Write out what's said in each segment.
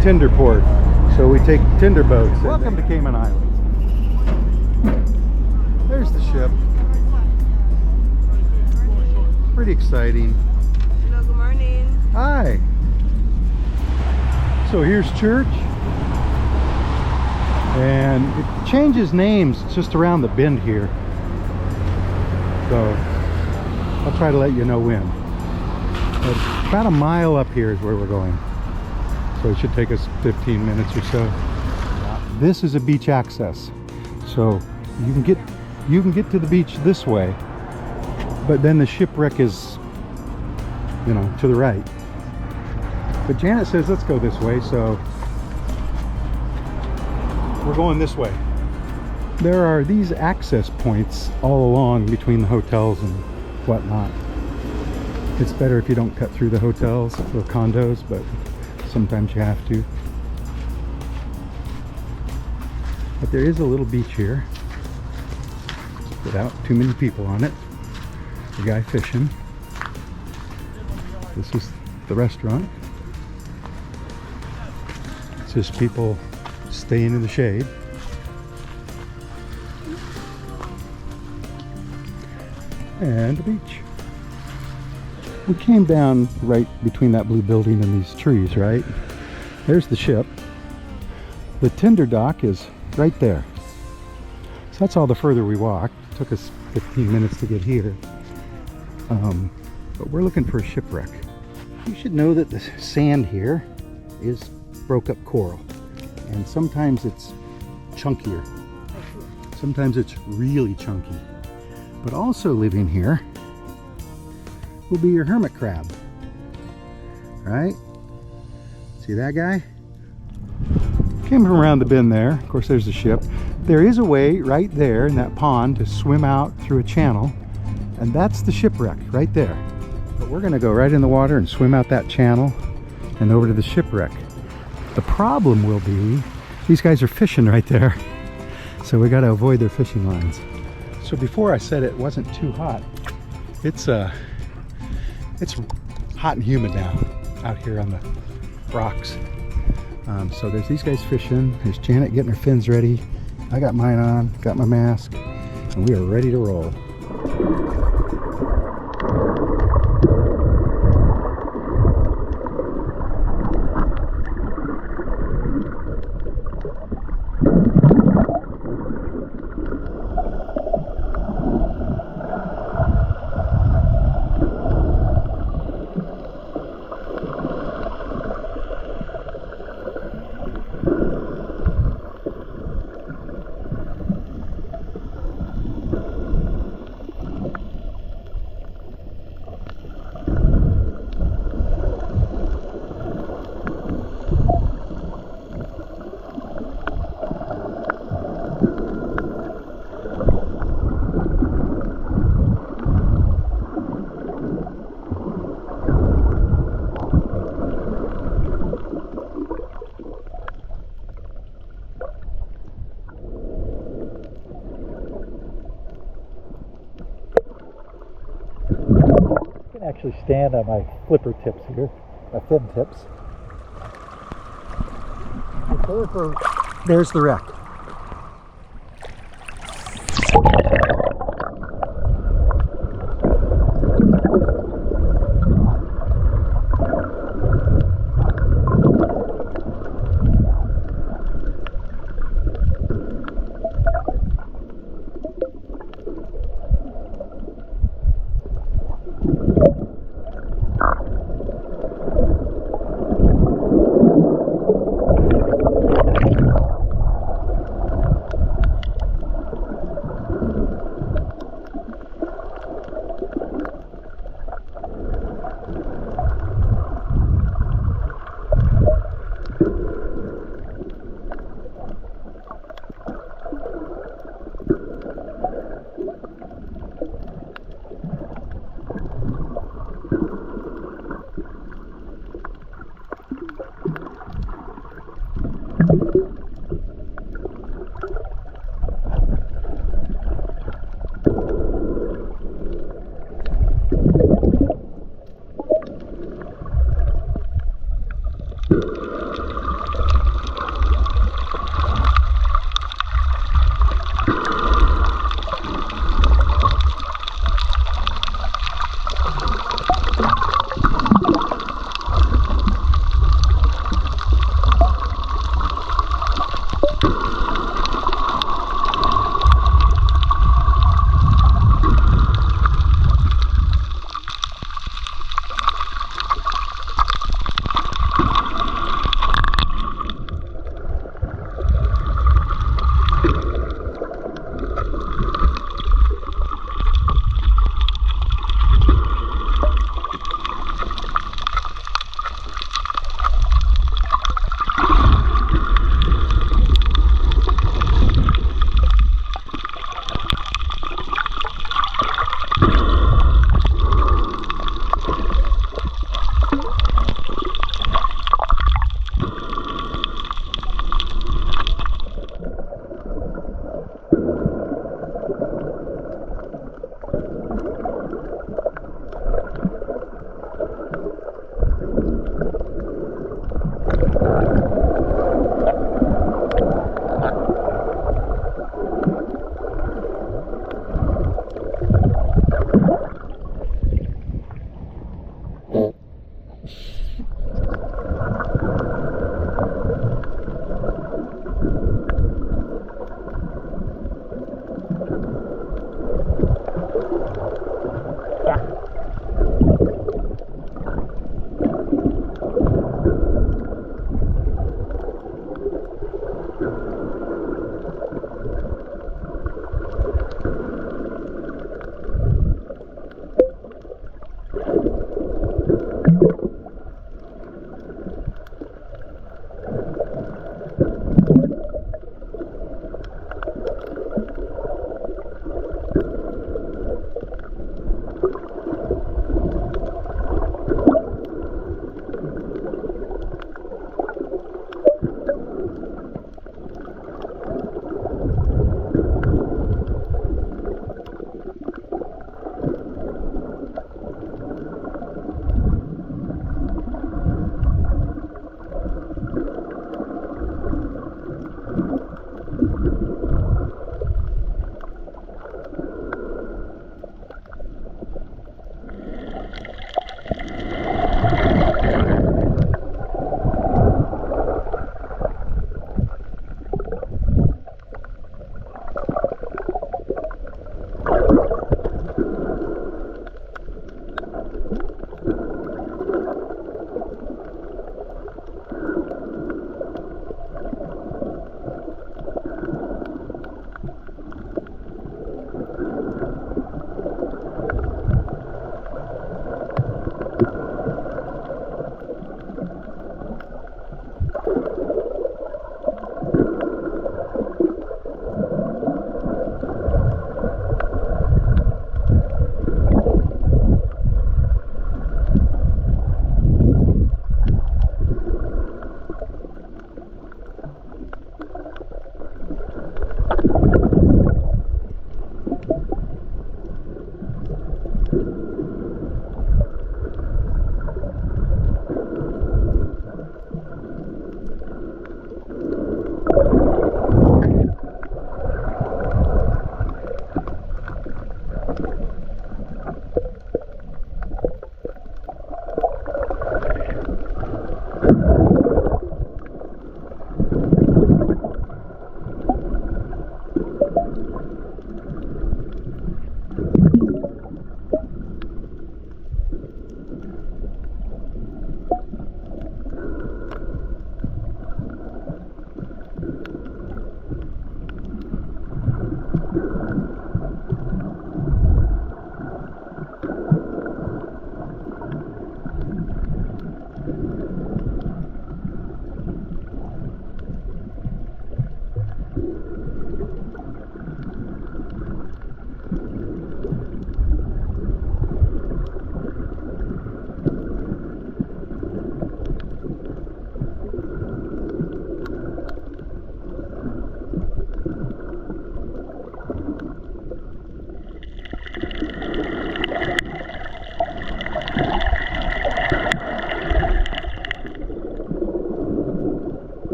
tinder port, so we take tinder boats. Welcome to Cayman Islands. There's the ship. Pretty exciting. Hello, good morning. Hi. So here's church, and it changes names just around the bend here. So I'll try to let you know when. But about a mile up here is where we're going. So it should take us 15 minutes or so. This is a beach access. So you can get to the beach this way, but then the shipwreck is, you know, to the right. But Janet says let's go this way, so we're going this way. There are these access points all along between the hotels and whatnot. It's better if you don't cut through the hotels or condos, but sometimes you have to. But there is a little beach here without too many people on it. The guy fishing. This is the restaurant. It's just people staying in the shade. And the beach. We came down right between that blue building and these trees, right? There's the ship. The tinder dock is right there. So that's all the further we walked. It took us 15 minutes to get here. But we're looking for a shipwreck. You should know that the sand here is broke up coral. And sometimes it's chunkier. Sometimes it's really chunky. But also living here will be your hermit crab. Right? See that guy? Came around the bend there. Of course, there's the ship. There is a way right there in that pond to swim out through a channel, and that's the shipwreck right there. But we're going to go right in the water and swim out that channel and over to the shipwreck. The problem will be these guys are fishing right there, so we got to avoid their fishing lines. So before I said it wasn't too hot. It's hot and humid now out here on the rocks. So there's these guys fishing. There's Janet getting her fins ready. I got mine on, got my mask, and we are ready to roll. Actually stand on my flipper tips here, my fin tips. There's the wreck.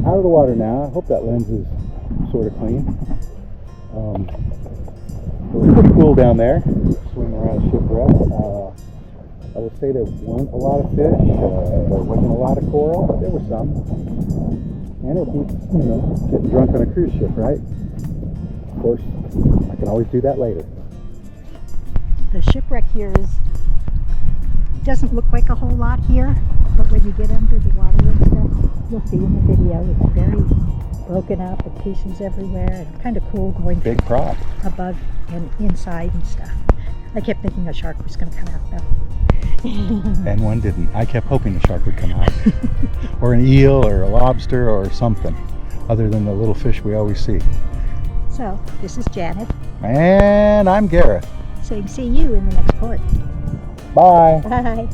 out of the water now. I hope that lens is sort of clean. It was pretty cool down there, swimming around Shipwreck. I would say there weren't a lot of fish. There wasn't a lot of coral, but there were some. And it would be, getting drunk on a cruise ship, right? Of course, I can always do that later. The shipwreck here doesn't look like a whole lot here, but when you get under the water and stuff, you'll see in the video, it's very broken up with pieces everywhere and kind of cool going Big prop. above and inside and stuff. I kept thinking a shark was going to come out though. And one didn't. I kept hoping the shark would come out. Or an eel or a lobster or something, other than the little fish we always see. So, this is Janet And I'm Gareth. saying see you in the next port. Bye. Bye.